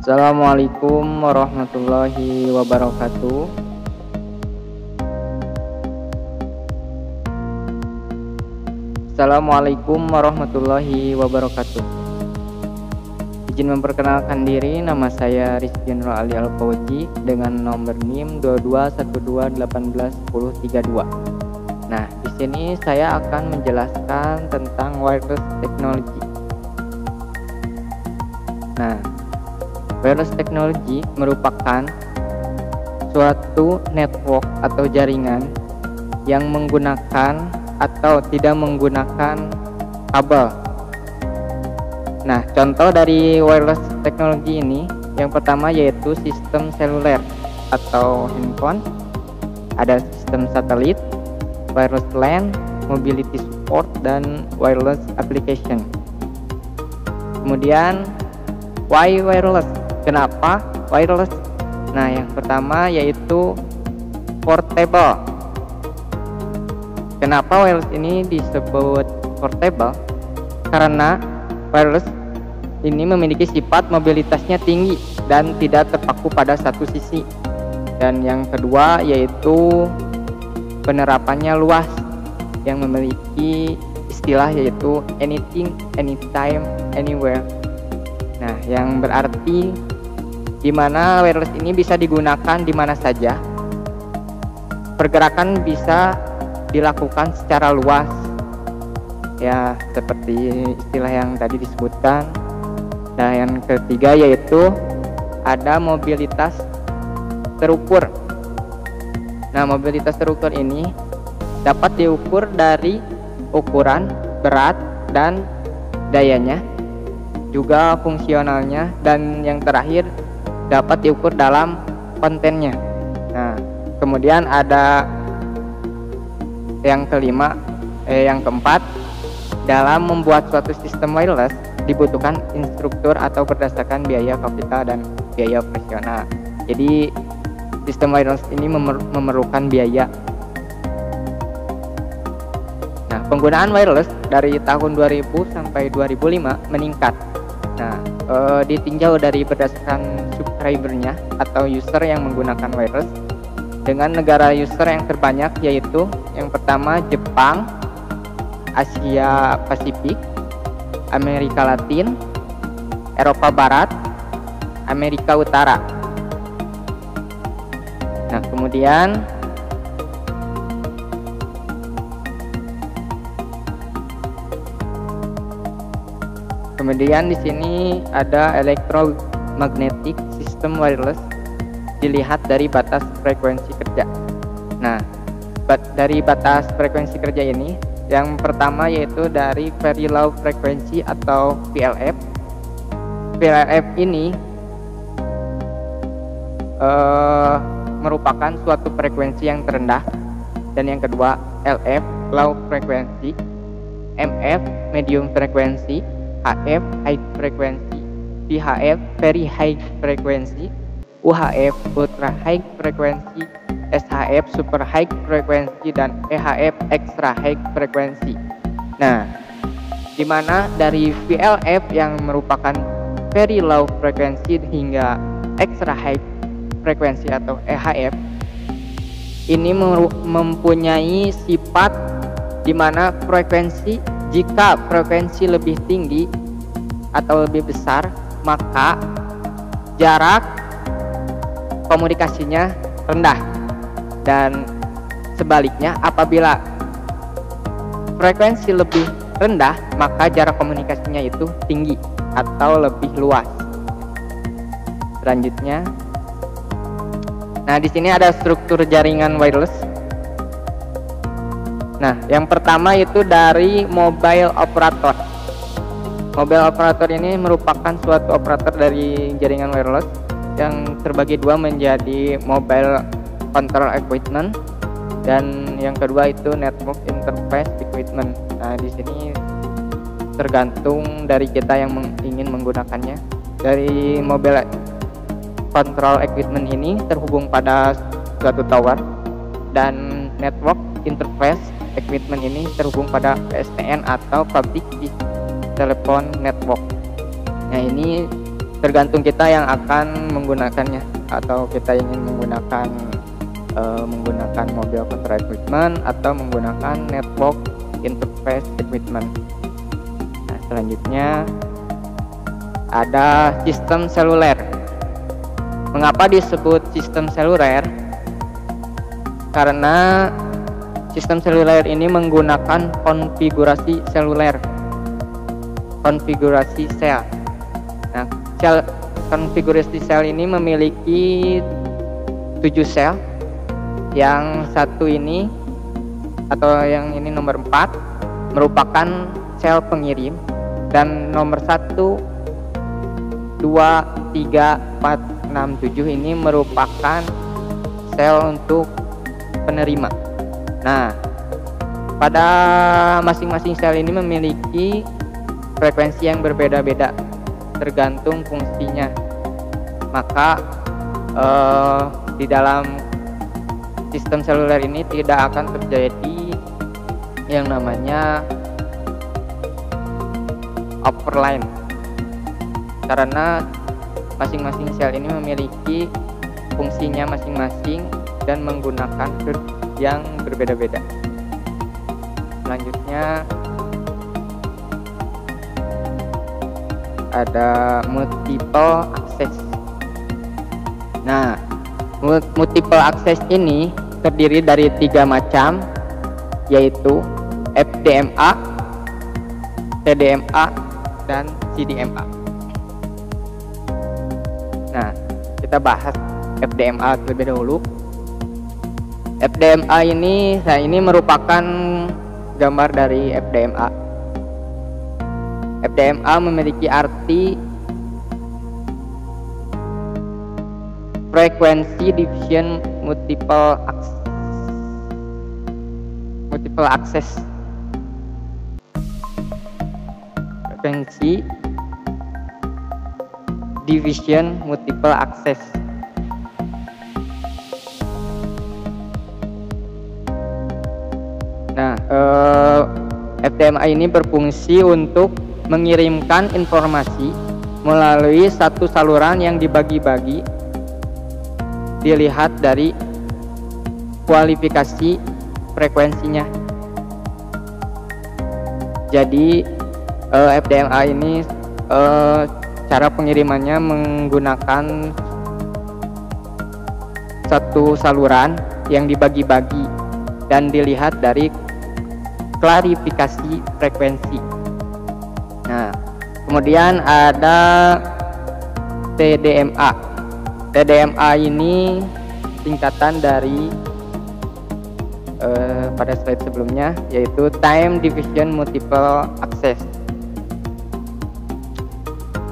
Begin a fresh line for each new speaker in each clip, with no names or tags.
Assalamualaikum warahmatullahi wabarakatuh. Assalamualaikum warahmatullahi wabarakatuh. Izin memperkenalkan diri, nama saya Rizky Nur Ali Al-Fauzi dengan nomor NIM 2212181032. Nah, di sini saya akan menjelaskan tentang wireless technology. Nah, wireless technology merupakan suatu network atau jaringan yang menggunakan atau tidak menggunakan kabel. Nah, contoh dari wireless technology ini yang pertama yaitu sistem seluler atau handphone, ada sistem satelit, wireless LAN, mobility support, dan wireless application. Kemudian why wireless? Kenapa wireless? Nah, yang pertama yaitu portable. Kenapa wireless ini disebut portable? Karena wireless ini memiliki sifat mobilitasnya tinggi dan tidak terpaku pada satu sisi. Dan yang kedua yaitu penerapannya luas yang memiliki istilah yaitu anything, anytime, anywhere. Nah, yang berarti di mana wireless ini bisa digunakan di mana saja. Pergerakan bisa dilakukan secara luas. Ya, seperti istilah yang tadi disebutkan. Nah, yang ketiga yaitu ada mobilitas terukur. Nah, mobilitas terukur ini dapat diukur dari ukuran, berat, dan dayanya, juga fungsionalnya, dan yang terakhir dapat diukur dalam kontennya. Nah, kemudian ada yang keempat, dalam membuat suatu sistem wireless dibutuhkan instruktur atau berdasarkan biaya kapital dan biaya operasional. Jadi sistem wireless ini memerlukan biaya. Nah, penggunaan wireless dari tahun 2000 sampai 2005 meningkat. Nah, ditinjau dari berdasarkan subscribernya atau user yang menggunakan wireless, dengan negara user yang terbanyak yaitu yang pertama Jepang, Asia Pasifik, Amerika Latin, Eropa Barat, Amerika Utara. Nah, kemudian di sini ada electromagnetic system wireless, dilihat dari batas frekuensi kerja. Nah, dari batas frekuensi kerja ini yang pertama yaitu dari very low frequency atau VLF. VLF ini merupakan suatu frekuensi yang terendah. Dan yang kedua LF low frequency, MF medium frequency, HF high frequency, VHF very high frequency, UHF ultra high frequency, SHF super high frequency, dan EHF extra high frequency. Nah, di mana dari VLF yang merupakan very low frequency hingga extra high frequency atau EHF ini mempunyai sifat di mana jika frekuensi lebih tinggi atau lebih besar, maka jarak komunikasinya rendah. Dan sebaliknya, apabila frekuensi lebih rendah, maka jarak komunikasinya itu tinggi atau lebih luas. Selanjutnya, nah di sini ada struktur jaringan wireless. Nah, yang pertama itu dari mobile operator. Mobile operator ini merupakan suatu operator dari jaringan wireless yang terbagi dua menjadi mobile control equipment dan yang kedua itu network interface equipment. Nah, di sini tergantung dari kita yang ingin menggunakannya. Dari mobile control equipment ini terhubung pada suatu tower, dan network interface equipment ini terhubung pada PSTN atau public telephone network. Nah, ini tergantung kita yang akan menggunakannya, atau kita ingin menggunakan mobile control equipment atau menggunakan network interface equipment. Nah, selanjutnya ada sistem seluler. Mengapa disebut sistem seluler? Karena sistem seluler ini menggunakan konfigurasi seluler, konfigurasi sel. Nah, konfigurasi sel ini memiliki 7 sel. Yang satu ini, atau yang ini nomor 4, merupakan sel pengirim, dan nomor 1, 2, 3, 4, 6, 7 ini merupakan sel untuk penerima. Nah, pada masing-masing sel ini memiliki frekuensi yang berbeda-beda tergantung fungsinya. Maka di dalam sistem seluler ini tidak akan terjadi yang namanya overline, karena masing-masing sel ini memiliki fungsinya masing-masing dan menggunakan port yang berbeda-beda. Selanjutnya ada multiple access. Nah, multiple access ini terdiri dari 3 macam, yaitu FDMA, TDMA, dan CDMA. Nah, kita bahas FDMA terlebih dahulu. FDMA ini, ini merupakan gambar dari FDMA. FDMA memiliki arti frekuensi division multiple access. Frekuensi division multiple access. Nah, FDMA ini berfungsi untuk mengirimkan informasi melalui satu saluran yang dibagi-bagi. Dilihat dari kualifikasi frekuensinya. Jadi FDMA ini cara pengirimannya menggunakan satu saluran yang dibagi-bagi dan dilihat dari klarifikasi frekuensi. Nah, kemudian ada TDMA. TDMA ini singkatan dari pada slide sebelumnya, yaitu Time Division Multiple Access.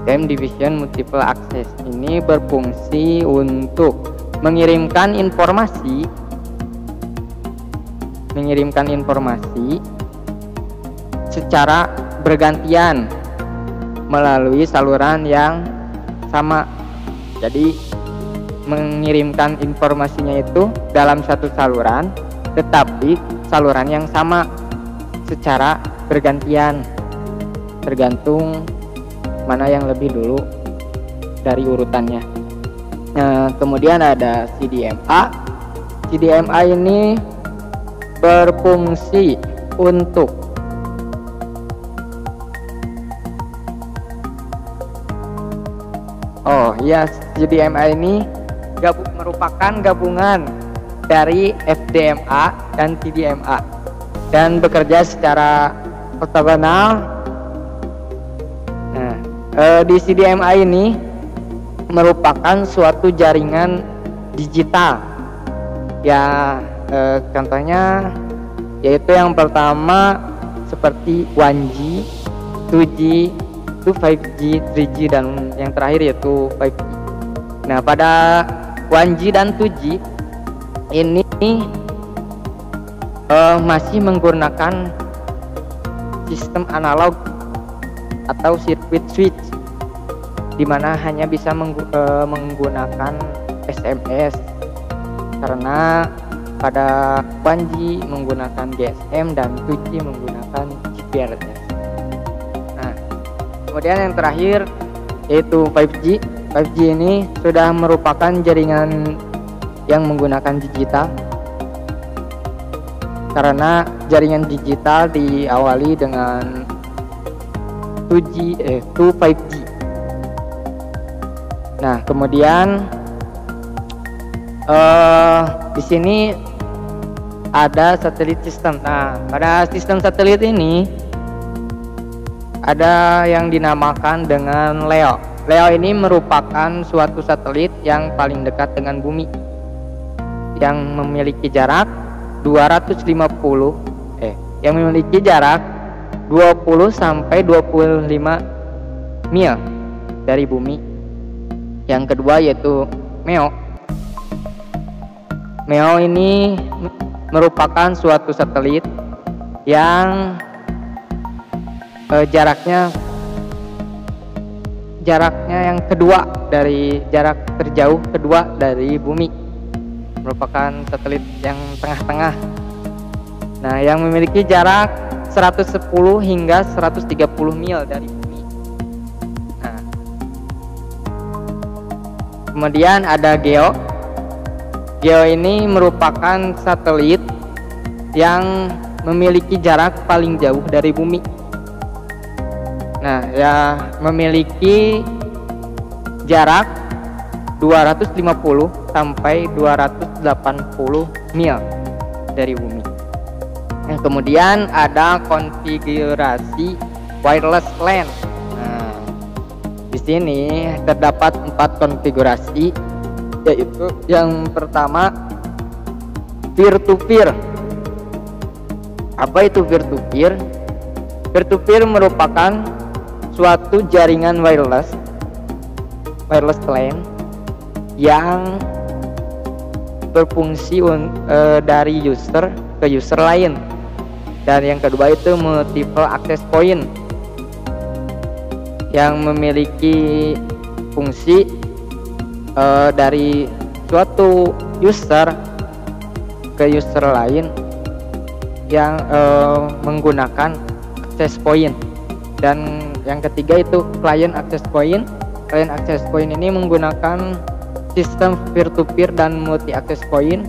Time Division Multiple Access ini berfungsi untuk mengirimkan informasi secara bergantian melalui saluran yang sama. Jadi mengirimkan informasinya itu dalam satu saluran, tetapi saluran yang sama secara bergantian, tergantung mana yang lebih dulu dari urutannya. Nah, kemudian ada CDMA. CDMA ini berfungsi untuk CDMA ini merupakan gabungan dari FDMA dan TDMA dan bekerja secara ortogonal. Nah, di CDMA ini merupakan suatu jaringan digital. Ya, contohnya yaitu yang pertama seperti 1G, 2G, 5G, 3G, dan yang terakhir yaitu 5G. Nah, pada 1G dan 2G ini masih menggunakan sistem analog atau circuit switch, di mana hanya bisa menggunakan SMS, karena pada 1G menggunakan GSM dan 2G menggunakan GPRS. Nah, kemudian yang terakhir yaitu 5G. 5G ini sudah merupakan jaringan yang menggunakan digital, karena jaringan digital diawali dengan 5G. Nah, kemudian di sini ada satelit sistem. Nah, pada sistem satelit ini ada yang dinamakan dengan LEO. LEO ini merupakan suatu satelit yang paling dekat dengan bumi, yang memiliki jarak 20 sampai 25 mil dari bumi. Yang kedua yaitu MEO. MEO ini merupakan suatu satelit yang jaraknya yang kedua dari jarak terjauh kedua dari bumi, merupakan satelit yang tengah-tengah. Nah, yang memiliki jarak 110 hingga 130 mil dari bumi. Nah, kemudian ada GEO. GEO ini merupakan satelit yang memiliki jarak paling jauh dari bumi. Nah, ya memiliki jarak 250 sampai 280 mil dari bumi. Yang kemudian ada konfigurasi wireless LAN. Nah, di sini terdapat 4 konfigurasi, yaitu yang pertama peer to peer. Apa itu peer to peer? Peer to peer merupakan suatu jaringan wireless LAN yang berfungsi dari user ke user lain. Dan yang kedua itu multiple access point, yang memiliki fungsi dari suatu user ke user lain yang menggunakan access point. Dan yang ketiga itu client access point. Client access point ini menggunakan sistem peer to peer dan multi access point.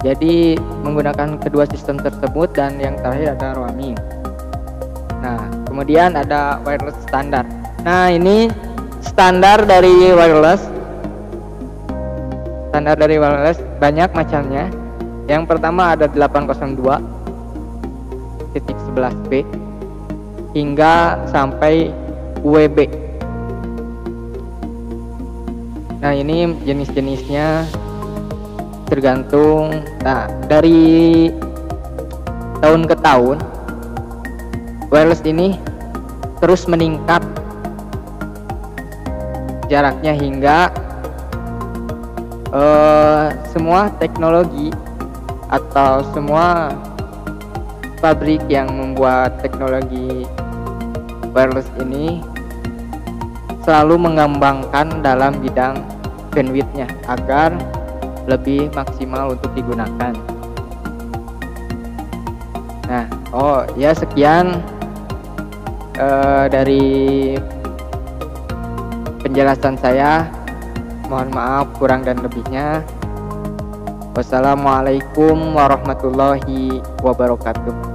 Jadi menggunakan kedua sistem tersebut. Dan yang terakhir ada roaming. Nah, kemudian ada wireless standar. Nah, ini standar dari wireless. Standar dari wireless banyak macamnya. Yang pertama ada 802.11b hingga sampai UWB. Nah, ini jenis-jenisnya tergantung. Nah, dari tahun ke tahun wireless ini terus meningkat jaraknya, hingga semua teknologi atau semua pabrik yang membuat teknologi wireless ini selalu mengembangkan dalam bidang bandwidthnya agar lebih maksimal untuk digunakan. Nah, sekian dari penjelasan saya. Mohon maaf kurang dan lebihnya. Wassalamualaikum warahmatullahi wabarakatuh.